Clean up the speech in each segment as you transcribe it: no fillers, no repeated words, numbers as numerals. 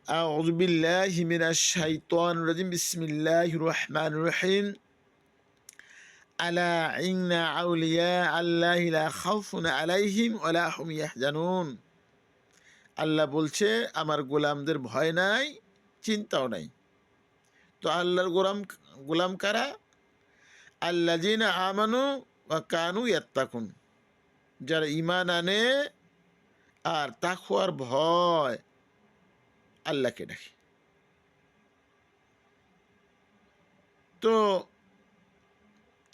أعوذ بالله من الشيطان الرجيم بسم الله الرحمن الرحيم ألا إن أولياء الله لا خوف عليهم ولا هم يحزنون আল্লাহ বলছে আমার গোলামদের ভয় নাই, চিন্তাও নাই। তো আল্লাহর গোলাম কারা? আল্লাযিনা আমানু ওয়া কানু ইয়াত্তাকুন, যারা ঈমান আনে আর তাকওয়ার ভয় আল্লাহকে ডাকে। তো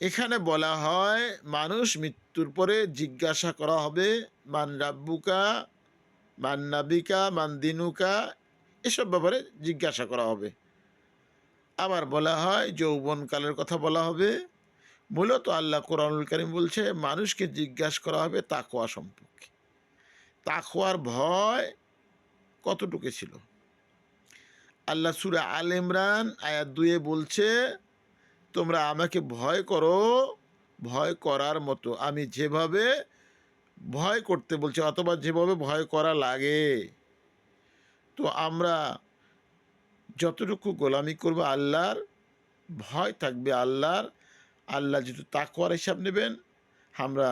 এখানে বলা হয় মানুষ মৃত্যুর পরে জিজ্ঞাসা করা হবে মান রাব্বুকা, মান নাবিকা, মান দিনুকা, এসব ব্যাপারে জিজ্ঞাসা করা হবে। আবার বলা হয় যৌবনকালের কথা বলা হবে। মূলত আল্লাহ কোরআনুল কারীম বলছে মানুষকে জিজ্ঞাসা করা হবে তাকওয়া সম্পর্কে। তাকওয়ার ভয় কতটুকু ছিল? আল্লাহ সূরা আল ইমরান আয়াত 2 বলছে তোমরা আমাকে ভয় করো ভয় করার মতো, আমি যেভাবে ভয় করতে বলছি অথবা যেভাবে ভয় করা লাগে। তো আমরা যতটুকু গোলামি করব আল্লাহর, ভয় থাকবে আল্লাহর, আল্লাহ যেহেতু তাকওয়ার হিসাব নেবেন, আমরা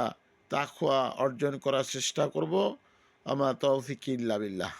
তাকওয়া অর্জন করার চেষ্টা করব। আমা তৌফিক ইল্লা বিল্লাহ।